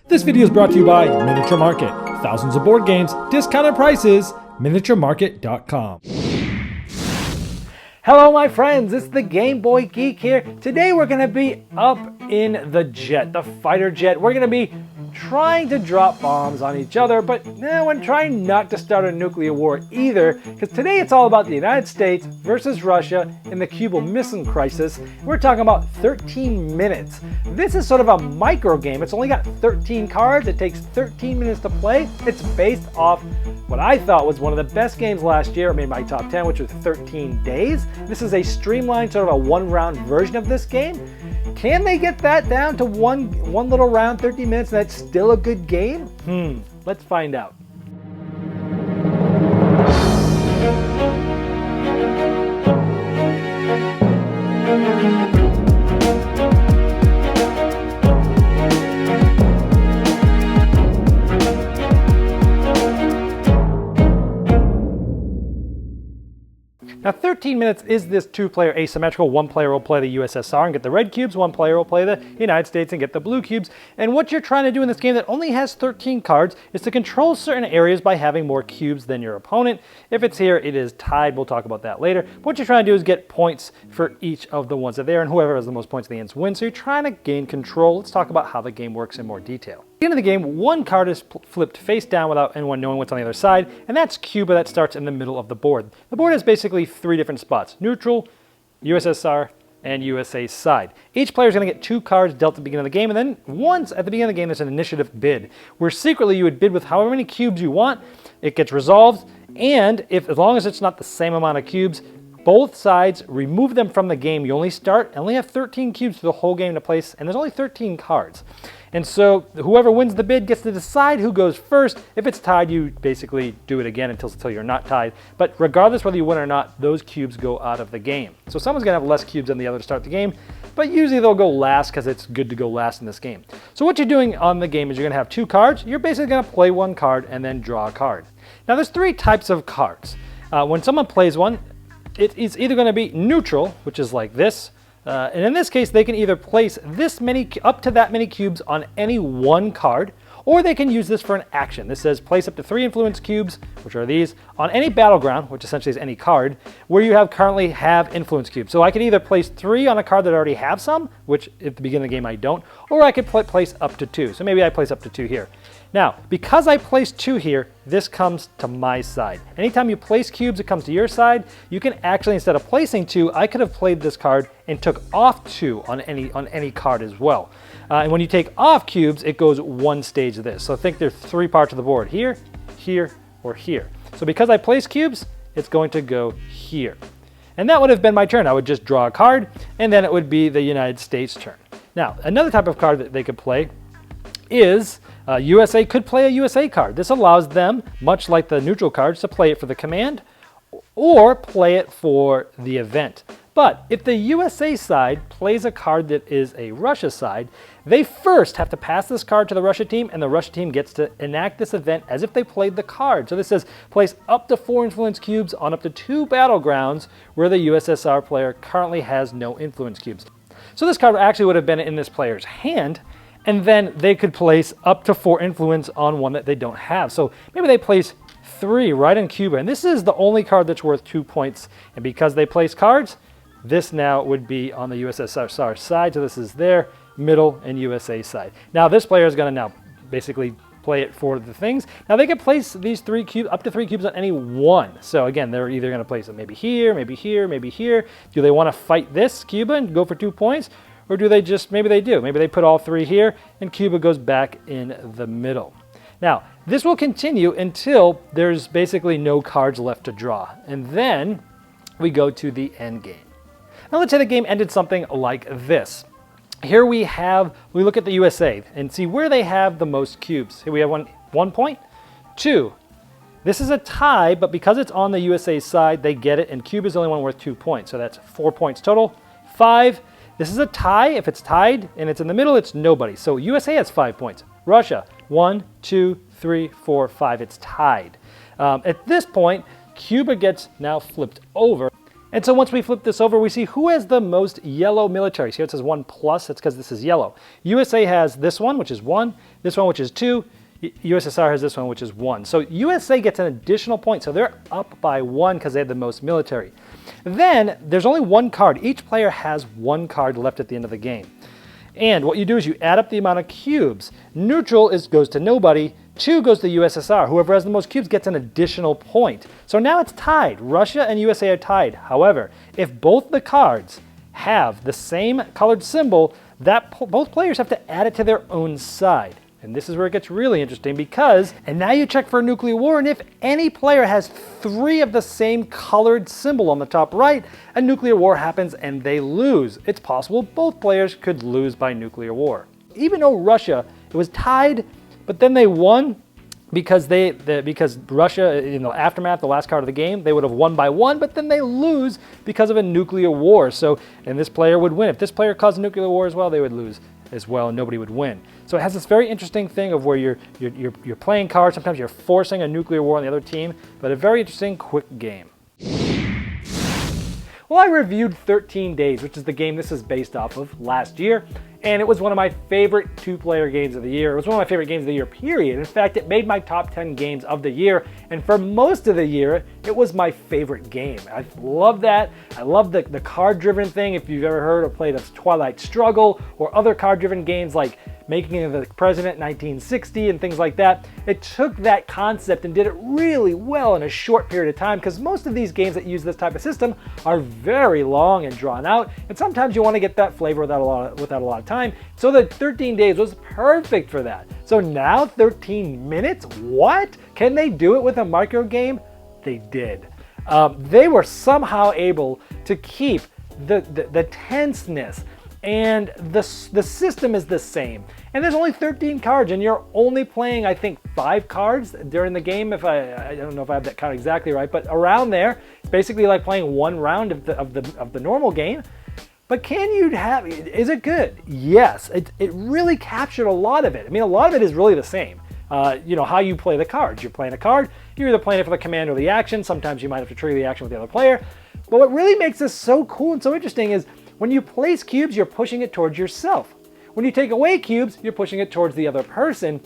This video is brought to you by Miniature Market. Thousands of board games, discounted prices, miniaturemarket.com. Hello my friends, it's the Game Boy Geek here. Today we're going to be up in the jet, the fighter jet. We're going to be trying to drop bombs on each other, but we're trying not to start a nuclear war either, because today it's all about the United States versus Russia in the Cuban Missile Crisis. We're talking about 13 minutes. This is sort of a micro game. It's only got 13 cards. It takes 13 minutes to play. It's based off what I thought was one of the best games last year. It made my top 10, which was 13 Days. This is a streamlined sort of a one-round version of this game. Can they get that down to one little round, 13 minutes, and that's still a good game? Let's find out. Now 13 minutes is this two-player asymmetrical. One player will play the U.S.S.R. and get the red cubes. One player will play the United States and get the blue cubes. And what you're trying to do in this game that only has 13 cards is to control certain areas by having more cubes than your opponent. If it's here, it is tied. We'll talk about that later. But what you're trying to do is get points for each of the ones that are there, and whoever has the most points at the end wins. So you're trying to gain control. Let's talk about how the game works in more detail. At the end of the game, one card is flipped face down without anyone knowing what's on the other side, and that's Cuba. That starts in the middle of the board. The board has basically three different spots: neutral, U.S.S.R, and USA side. Each player is going to get two cards dealt at the beginning of the game, and then once at the beginning of the game there's an initiative bid, where secretly you would bid with however many cubes you want. It gets resolved, and as long as it's not the same amount of cubes, both sides remove them from the game. You only only have 13 cubes for the whole game to place, and there's only 13 cards. And so whoever wins the bid gets to decide who goes first. If it's tied, you basically do it again until you're not tied. But regardless whether you win or not, those cubes go out of the game. So someone's going to have less cubes than the other to start the game, but usually they'll go last because it's good to go last in this game. So what you're doing on the game is you're going to have two cards. You're basically going to play one card and then draw a card. Now there's three types of cards. When someone plays one, it is either going to be neutral, which is like this. And in this case, they can either place up to that many cubes on any one card, or they can use this for an action. This says place up to 3 influence cubes, which are these, on any battleground, which essentially is any card, where you currently have influence cubes. So I could either place 3 on a card that I already have some, which at the beginning of the game I don't, or I could place up to 2. So maybe I place up to 2 here. Now, because I placed 2 here, this comes to my side. Anytime you place cubes, it comes to your side. You can actually, instead of placing 2, I could have played this card and took off 2 on any card as well. And when you take off cubes, it goes one stage of this. So think there's 3 parts of the board: here, here, or here. So because I placed cubes, it's going to go here. And that would have been my turn. I would just draw a card, and then it would be the United States' turn. Now, another type of card that they could play is USA could play a USA card. This allows them, much like the neutral cards, to play it for the command or play it for the event. But if the USA side plays a card that is a Russia side, they first have to pass this card to the Russia team, and the Russia team gets to enact this event as if they played the card. So this says place up to 4 influence cubes on up to 2 battlegrounds where the USSR player currently has no influence cubes. So this card actually would have been in this player's hand, and then they could place up to 4 influence on one that they don't have. So maybe they place 3 right in Cuba, and this is the only card that's worth 2 points. And because they place cards, this now would be on the USSR side. So this is their middle and USA side. Now this player is going to now basically play it for the things. Now they can place these 3 cubes, up to 3 cubes on any one. So again, they're either going to place it maybe here, maybe here, maybe here. Do they want to fight this Cuba and go for 2 points? Or do they just, maybe they do. Maybe they put all 3 here and Cuba goes back in the middle. Now, this will continue until there's basically no cards left to draw. And then we go to the end game. Now let's say the game ended something like this. Here we look at the USA and see where they have the most cubes. Here we have 1 point, 2. This is a tie, but because it's on the USA side, they get it, and Cuba is the only one worth 2 points. So that's 4 points total. 5. This is a tie. If it's tied and it's in the middle, it's nobody. So USA has 5 points. Russia, 1, 2, 3, 4, 5. It's tied. At this point, Cuba gets now flipped over, And so once we flip this over, we see who has the most yellow military. See how it says 1+? That's because this is yellow. USA has this one, which is 1, this one, which is 2, U.S.S.R has this one, which is 1. So USA gets an additional point, so they're up by 1 because they had the most military. Then there's only one card. Each player has one card left at the end of the game. And what you do is you add up the amount of cubes. Neutral goes to nobody. 2 goes to U.S.S.R. Whoever has the most cubes gets an additional point. So now it's tied. Russia and USA are tied. However, if both the cards have the same colored symbol, both players have to add it to their own side. And this is where it gets really interesting because, and now you check for a nuclear war, and if any player has 3 of the same colored symbol on the top right, a nuclear war happens and they lose. It's possible both players could lose by nuclear war. Even though Russia, it was tied, but then they won because because Russia, in the aftermath, the last card of the game, they would have won by 1, but then they lose because of a nuclear war. So, and this player would win. If this player caused a nuclear war as well, they would lose as well, and nobody would win. So it has this very interesting thing of where you're playing cards. Sometimes you're forcing a nuclear war on the other team, but a very interesting, quick game. Well, I reviewed 13 Days, which is the game this is based off of last year, and it was one of my favorite 2-player games of the year. It was one of my favorite games of the year, period. In fact, it made my top 10 games of the year, and for most of the year, it was my favorite game. I love that. I love the card-driven thing. If you've ever heard or played of Twilight Struggle or other card-driven games like Making the President 1960 and things like that, it took that concept and did it really well in a short period of time, because most of these games that use this type of system are very long and drawn out, and sometimes you want to get that flavor without a lot of time. So the 13 Days was perfect for that. So now 13 minutes? What? Can they do it with a micro game? They did. They were somehow able to keep the tenseness, and the system is the same. And there's only 13 cards, and you're only playing, I think, 5 cards during the game. If I don't know if I have that count exactly right, but around there, it's basically like playing 1 round of the normal game. But is it good? Yes, it really captured a lot of it. I mean, a lot of it is really the same. How you play the cards. You're playing a card, you're either playing it for the command or the action. Sometimes you might have to trigger the action with the other player. But what really makes this so cool and so interesting is when you place cubes, you're pushing it towards yourself. When you take away cubes, you're pushing it towards the other person.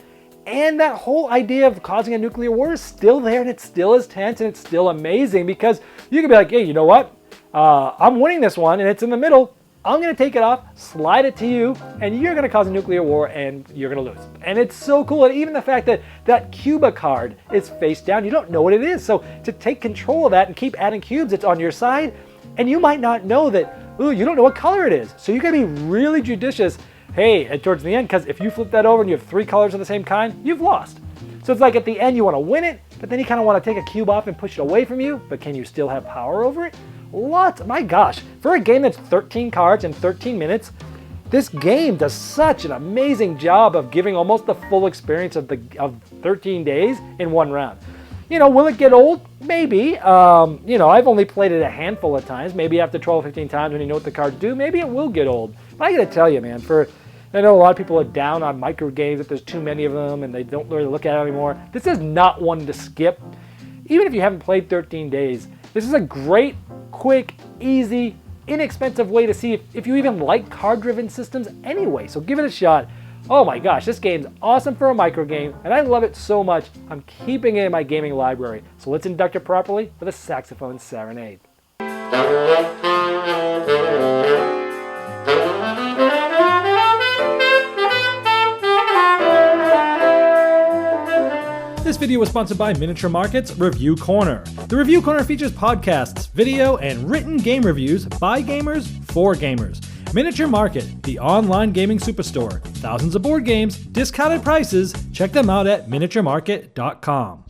And that whole idea of causing a nuclear war is still there, and it still is tense, and it's still amazing, because you can be like, hey, you know what? I'm winning this one, and it's in the middle. I'm going to take it off, slide it to you, and you're going to cause a nuclear war, and you're going to lose. And it's so cool. And even the fact that that Cuba card is face down, you don't know what it is. So to take control of that and keep adding cubes, it's on your side, and you might not know that, ooh, you don't know what color it is. So you got to be really judicious, hey, towards the end, because if you flip that over and you have 3 colors of the same kind, you've lost. So it's like at the end, you want to win it, but then you kind of want to take a cube off and push it away from you, but can you still have power over it? My gosh, for a game that's 13 cards in 13 minutes, this game does such an amazing job of giving almost the full experience of 13 Days in 1 round. Will it get old? Maybe. I've only played it a handful of times, maybe after 12, 15 times when you know what the cards do, maybe it will get old. But I gotta tell you, man, I know a lot of people are down on micro games, that there's too many of them and they don't really look at it anymore. This is not one to skip. Even if you haven't played 13 Days, this is a great, quick, easy, inexpensive way to see if you even like card-driven systems anyway. So give it a shot. Oh my gosh, this game's awesome for a micro game, and I love it so much, I'm keeping it in my gaming library. So let's induct it properly with a saxophone serenade. This video was sponsored by Miniature Market's Review Corner. The Review Corner features podcasts, video, and written game reviews by gamers for gamers. Miniature Market, the online gaming superstore. Thousands of board games, discounted prices. Check them out at miniaturemarket.com.